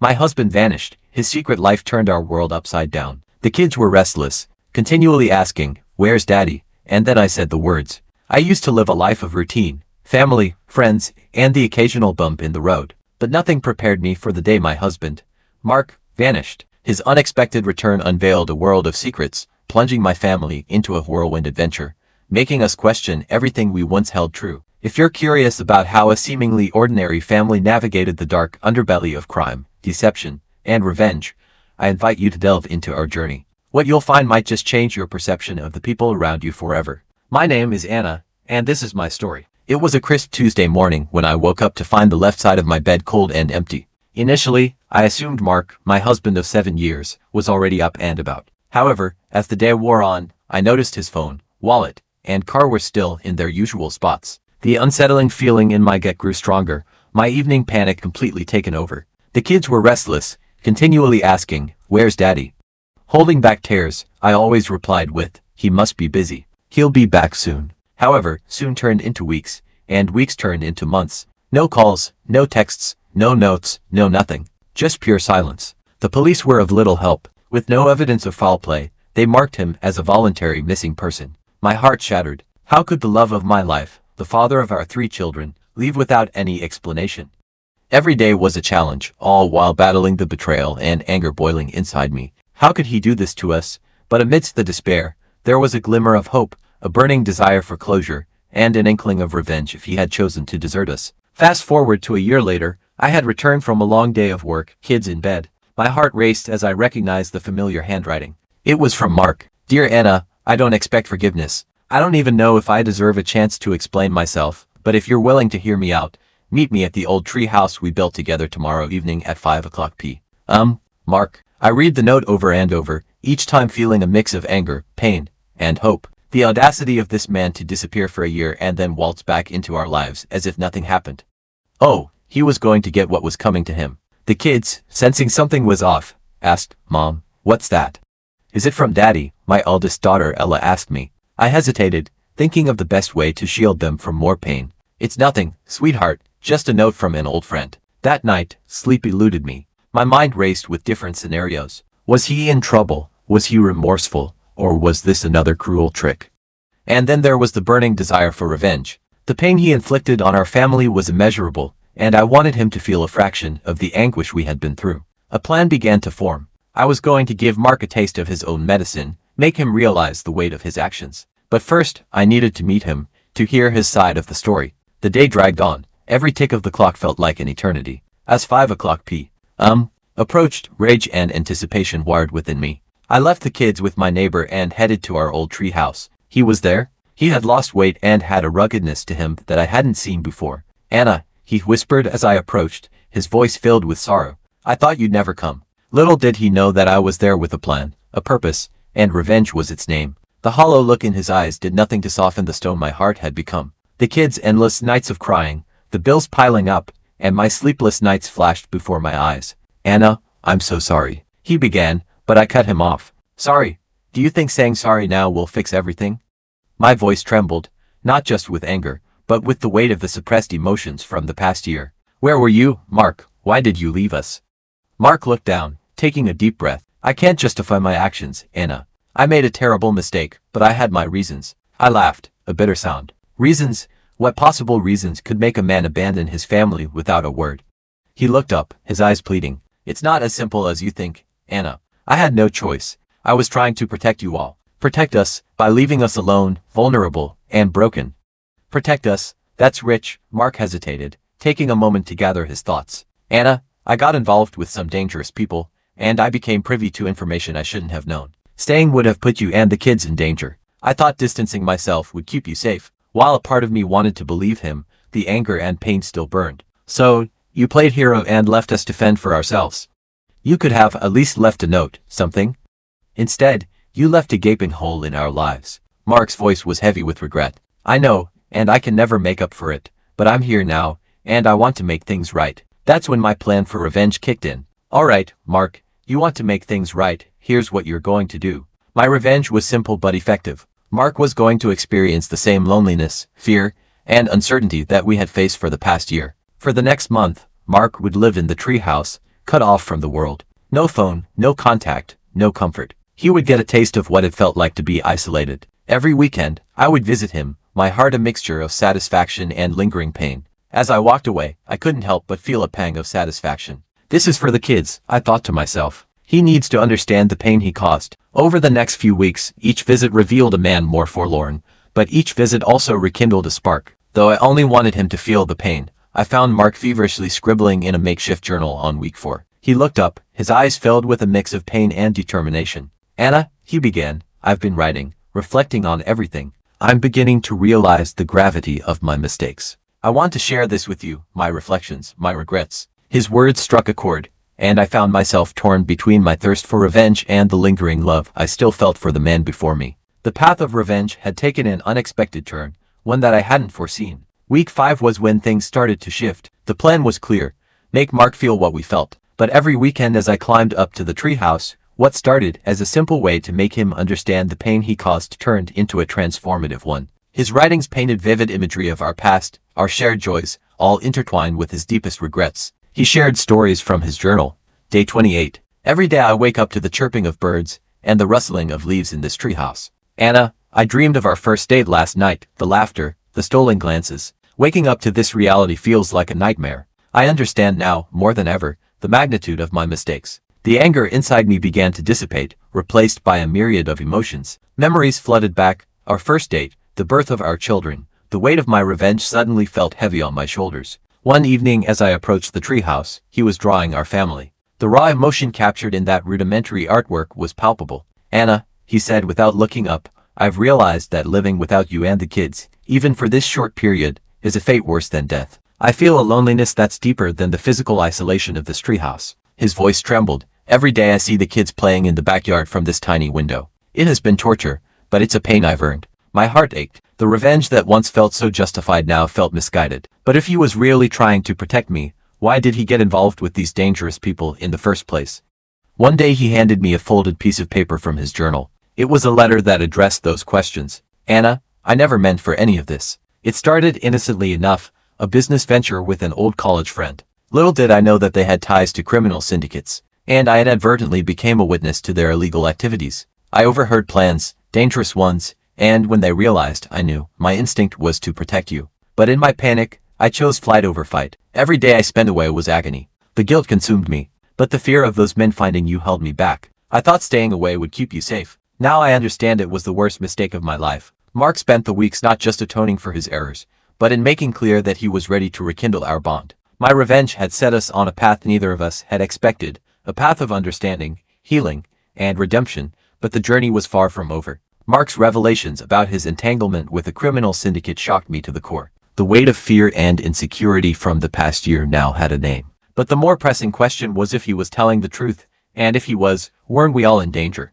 My husband vanished. His secret life turned our world upside down. The kids were restless, continually asking, "Where's Daddy?" And then I said the words. I used to live a life of routine, family, friends, and the occasional bump in the road. But nothing prepared me for the day my husband, Mark, vanished. His unexpected return unveiled a world of secrets, plunging my family into a whirlwind adventure, making us question everything we once held true. If you're curious about how a seemingly ordinary family navigated the dark underbelly of crime, deception, and revenge, I invite you to delve into our journey. What you'll find might just change your perception of the people around you forever. My name is Anna, and this is my story. It was a crisp Tuesday morning when I woke up to find the left side of my bed cold and empty. Initially, I assumed Mark, my husband of 7 years, was already up and about. However, as the day wore on, I noticed his phone, wallet, and car were still in their usual spots. The unsettling feeling in my gut grew stronger, my evening panic completely taken over. The kids were restless, continually asking, "Where's Daddy?" Holding back tears, I always replied with, "He must be busy. He'll be back soon." However, soon turned into weeks, and weeks turned into months. No calls, no texts, no notes, no nothing. Just pure silence. The police were of little help. With no evidence of foul play, they marked him as a voluntary missing person. My heart shattered. How could the love of my life, the father of our 3 children, leave without any explanation? Every day was a challenge, all while battling the betrayal and anger boiling inside me. How could he do this to us? But amidst the despair, there was a glimmer of hope, a burning desire for closure, and an inkling of revenge if he had chosen to desert us. Fast forward to a year later, I had returned from a long day of work, kids in bed. My heart raced as I recognized the familiar handwriting. It was from Mark. "Dear Anna, I don't expect forgiveness. I don't even know if I deserve a chance to explain myself, but if you're willing to hear me out, meet me at the old tree house we built together tomorrow evening at 5 o'clock p.m. Mark." I read the note over and over, each time feeling a mix of anger, pain, and hope. The audacity of this man to disappear for a year and then waltz back into our lives as if nothing happened. Oh, he was going to get what was coming to him. The kids, sensing something was off, asked, "Mom, what's that?" "Is it from Daddy?" my eldest daughter Ella asked me. I hesitated, thinking of the best way to shield them from more pain. "It's nothing, sweetheart, just a note from an old friend." That night, sleep eluded me. My mind raced with different scenarios. Was he in trouble? Was he remorseful? Or was this another cruel trick? And then there was the burning desire for revenge. The pain he inflicted on our family was immeasurable, and I wanted him to feel a fraction of the anguish we had been through. A plan began to form. I was going to give Mark a taste of his own medicine, make him realize the weight of his actions. But first, I needed to meet him, to hear his side of the story. The day dragged on. Every tick of the clock felt like an eternity. As 5 o'clock p.m. approached, rage and anticipation wired within me. I left the kids with my neighbor and headed to our old tree house. He was there. He had lost weight and had a ruggedness to him that I hadn't seen before. "Anna," he whispered as I approached, his voice filled with sorrow. "I thought you'd never come." Little did he know that I was there with a plan, a purpose, and revenge was its name. The hollow look in his eyes did nothing to soften the stone my heart had become. The kids' endless nights of crying, the bills piling up, and my sleepless nights flashed before my eyes. "Anna, I'm so sorry," he began, but I cut him off. "Sorry? Do you think saying sorry now will fix everything?" My voice trembled, not just with anger, but with the weight of the suppressed emotions from the past year. "Where were you, Mark? Why did you leave us?" Mark looked down, taking a deep breath. "I can't justify my actions, Anna. I made a terrible mistake, but I had my reasons." I laughed, a bitter sound. Reasons? What possible reasons could make a man abandon his family without a word? He looked up, his eyes pleading. "It's not as simple as you think, Anna. I had no choice. I was trying to protect you all. Protect us, by leaving us alone, vulnerable, and broken. Protect us, that's rich." Mark hesitated, taking a moment to gather his thoughts. "Anna, I got involved with some dangerous people, and I became privy to information I shouldn't have known. Staying would have put you and the kids in danger. I thought distancing myself would keep you safe." While a part of me wanted to believe him, the anger and pain still burned. "So, you played hero and left us to fend for ourselves. You could have at least left a note, something. Instead, you left a gaping hole in our lives." Mark's voice was heavy with regret. "I know, and I can never make up for it, but I'm here now, and I want to make things right." That's when my plan for revenge kicked in. "All right, Mark, you want to make things right, here's what you're going to do." My revenge was simple but effective. Mark was going to experience the same loneliness, fear, and uncertainty that we had faced for the past year. For the next month, Mark would live in the treehouse, cut off from the world. No phone, no contact, no comfort. He would get a taste of what it felt like to be isolated. Every weekend, I would visit him, my heart a mixture of satisfaction and lingering pain. As I walked away, I couldn't help but feel a pang of satisfaction. This is for the kids, I thought to myself. He needs to understand the pain he caused. Over the next few weeks, each visit revealed a man more forlorn, but each visit also rekindled a spark. Though I only wanted him to feel the pain, I found Mark feverishly scribbling in a makeshift journal on week 4. He looked up, his eyes filled with a mix of pain and determination. "Anna," he began, "I've been writing, reflecting on everything. I'm beginning to realize the gravity of my mistakes. I want to share this with you, my reflections, my regrets." His words struck a chord, and I found myself torn between my thirst for revenge and the lingering love I still felt for the man before me. The path of revenge had taken an unexpected turn, one that I hadn't foreseen. Week 5 was when things started to shift. The plan was clear: make Mark feel what we felt. But every weekend as I climbed up to the treehouse, what started as a simple way to make him understand the pain he caused turned into a transformative one. His writings painted vivid imagery of our past, our shared joys, all intertwined with his deepest regrets. He shared stories from his journal. Day 28. Every day I wake up to the chirping of birds and the rustling of leaves in this treehouse. "Anna, I dreamed of our first date last night, the laughter, the stolen glances. Waking up to this reality feels like a nightmare. I understand now, more than ever, the magnitude of my mistakes." The anger inside me began to dissipate, replaced by a myriad of emotions. Memories flooded back: our first date, the birth of our children. The weight of my revenge suddenly felt heavy on my shoulders. One evening as I approached the treehouse, he was drawing our family. The raw emotion captured in that rudimentary artwork was palpable. "Anna," he said without looking up, "I've realized that living without you and the kids, even for this short period, is a fate worse than death. I feel a loneliness that's deeper than the physical isolation of this treehouse." His voice trembled. "Every day I see the kids playing in the backyard from this tiny window. It has been torture, but it's a pain I've earned." My heart ached. The revenge that once felt so justified now felt misguided. But if he was really trying to protect me, why did he get involved with these dangerous people in the first place? One day he handed me a folded piece of paper from his journal. It was a letter that addressed those questions. "Anna, I never meant for any of this. It started innocently enough, a business venture with an old college friend. Little did I know that they had ties to criminal syndicates, and I inadvertently became a witness to their illegal activities. I overheard plans, dangerous ones, and when they realized, I knew. My instinct was to protect you. But in my panic, I chose flight over fight. Every day I spent away was agony. The guilt consumed me, but the fear of those men finding you held me back. I thought staying away would keep you safe. Now I understand it was the worst mistake of my life." Mark spent the weeks not just atoning for his errors, but in making clear that he was ready to rekindle our bond. My revenge had set us on a path neither of us had expected, a path of understanding, healing, and redemption, but the journey was far from over. Mark's revelations about his entanglement with a criminal syndicate shocked me to the core. The weight of fear and insecurity from the past year now had a name. But the more pressing question was if he was telling the truth, and if he was, weren't we all in danger?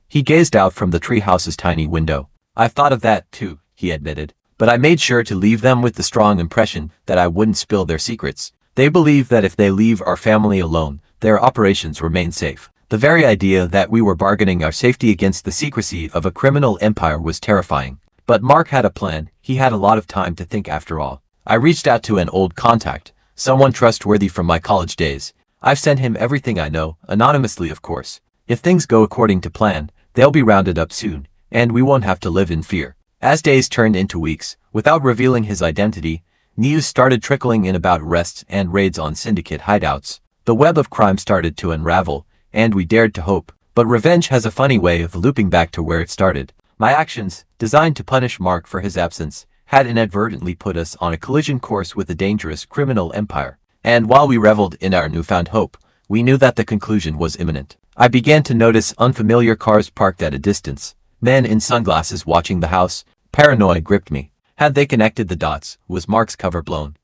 He gazed out from the treehouse's tiny window. "I've thought of that, too," he admitted. "But I made sure to leave them with the strong impression that I wouldn't spill their secrets. They believe that if they leave our family alone, their operations remain safe." The very idea that we were bargaining our safety against the secrecy of a criminal empire was terrifying. But Mark had a plan. He had a lot of time to think after all. I reached out to an old contact, someone trustworthy from my college days. I've sent him everything I know, anonymously of course. If things go according to plan, they'll be rounded up soon, and we won't have to live in fear. As days turned into weeks, without revealing his identity, news started trickling in about arrests and raids on syndicate hideouts. The web of crime started to unravel, and we dared to hope. But revenge has a funny way of looping back to where it started. My actions, designed to punish Mark for his absence, had inadvertently put us on a collision course with a dangerous criminal empire. And while we reveled in our newfound hope, we knew that the conclusion was imminent. I began to notice unfamiliar cars parked at a distance, men in sunglasses watching the house. Paranoia gripped me. Had they connected the dots? Was Mark's cover blown?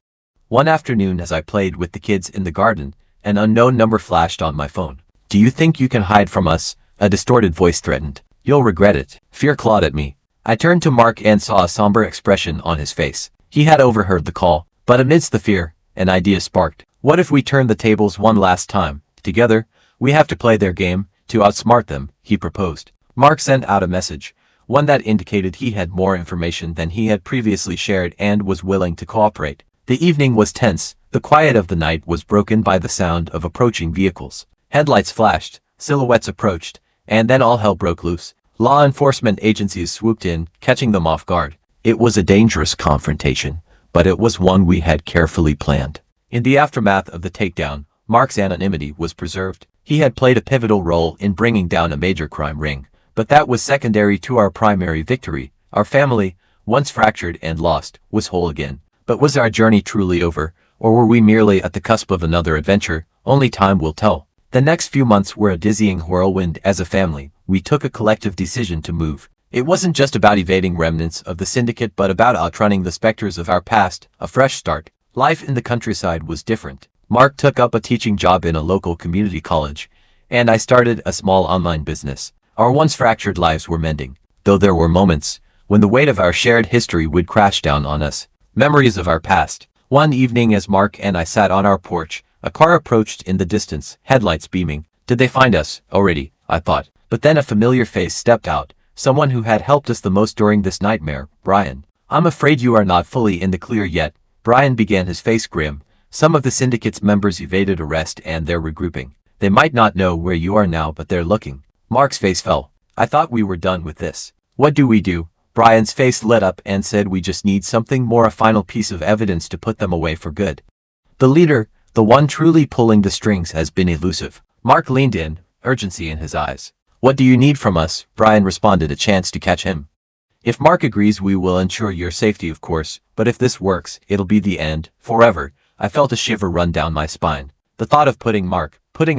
One afternoon as I played with the kids in the garden, an unknown number flashed on my phone. "Do you think you can hide from us?" a distorted voice threatened. "You'll regret it." Fear clawed at me. I turned to Mark and saw a somber expression on his face. He had overheard the call, but amidst the fear, an idea sparked. What if we turned the tables one last time? Together, we have to play their game, to outsmart them, he proposed. Mark sent out a message, one that indicated he had more information than he had previously shared and was willing to cooperate. The evening was tense, The quiet of the night was broken by the sound of approaching vehicles. Headlights flashed, silhouettes approached, and then all hell broke loose. Law enforcement agencies swooped in, catching them off guard. It was a dangerous confrontation, but it was one we had carefully planned. In the aftermath of the takedown, Mark's anonymity was preserved. He had played a pivotal role in bringing down a major crime ring, but that was secondary to our primary victory. Our family, once fractured and lost, was whole again. But was our journey truly over, or were we merely at the cusp of another adventure? Only time will tell. The next few months were a dizzying whirlwind. As a family, we took a collective decision to move. It wasn't just about evading remnants of the syndicate but about outrunning the specters of our past, a fresh start. Life in the countryside was different. Mark took up a teaching job in a local community college, and I started a small online business. Our once fractured lives were mending, though there were moments when the weight of our shared history would crash down on us. Memories of our past. One evening as Mark and I sat on our porch, a car approached in the distance, headlights beaming. Did they find us already? I thought. But then a familiar face stepped out, someone who had helped us the most during this nightmare, Brian. I'm afraid you are not fully in the clear yet. Brian began, his face grim. Some of the syndicate's members evaded arrest and they're regrouping. They might not know where you are now, but they're looking. Mark's face fell. I thought we were done with this. What do we do? Brian's face lit up and said, we just need something more, a final piece of evidence to put them away for good. The leader, the one truly pulling the strings, has been elusive. Mark leaned in, urgency in his eyes. What do you need from us? Brian responded, a chance to catch him. If Mark agrees, we will ensure your safety, of course, but if this works, it'll be the end, forever. I felt a shiver run down my spine. The thought of putting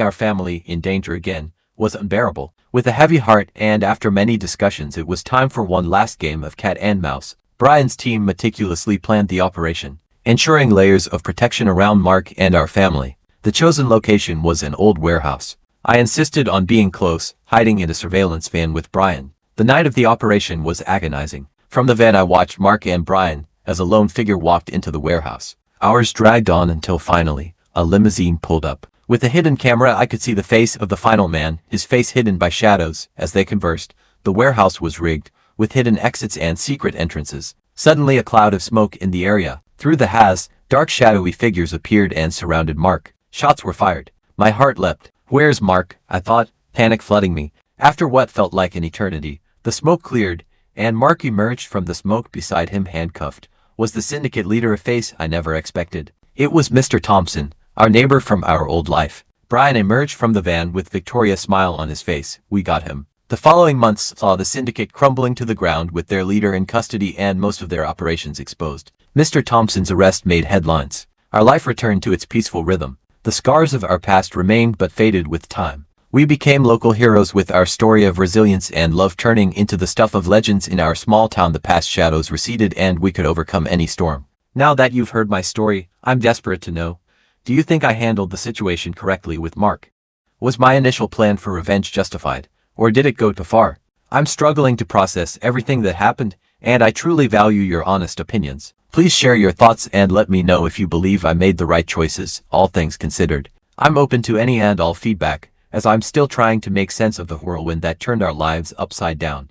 our family in danger again, was unbearable. With a heavy heart and after many discussions, it was time for one last game of cat and mouse. Brian's team meticulously planned the operation, ensuring layers of protection around Mark and our family. The chosen location was an old warehouse. I insisted on being close, hiding in a surveillance van with Brian. The night of the operation was agonizing. From the van I watched Mark and Brian as a lone figure walked into the warehouse. Hours dragged on until finally, a limousine pulled up. With a hidden camera I could see the face of the final man, his face hidden by shadows. As they conversed, the warehouse was rigged, with hidden exits and secret entrances. Suddenly a cloud of smoke in the area. Through the haze, dark shadowy figures appeared and surrounded Mark. Shots were fired. My heart leapt. Where's Mark? I thought, panic flooding me. After what felt like an eternity, the smoke cleared, and Mark emerged from the smoke. Beside him, handcuffed, was the syndicate leader, a face I never expected. It was Mr. Thompson, our neighbor from our old life. Brian emerged from the van with Victoria's smile on his face. We got him. The following months saw the syndicate crumbling to the ground with their leader in custody and most of their operations exposed. Mr. Thompson's arrest made headlines. Our life returned to its peaceful rhythm. The scars of our past remained but faded with time. We became local heroes with our story of resilience and love turning into the stuff of legends in our small town. The past shadows receded and we could overcome any storm. Now that you've heard my story, I'm desperate to know. Do you think I handled the situation correctly with Mark? Was my initial plan for revenge justified, or did it go too far? I'm struggling to process everything that happened, and I truly value your honest opinions. Please share your thoughts and let me know if you believe I made the right choices, all things considered. I'm open to any and all feedback, as I'm still trying to make sense of the whirlwind that turned our lives upside down.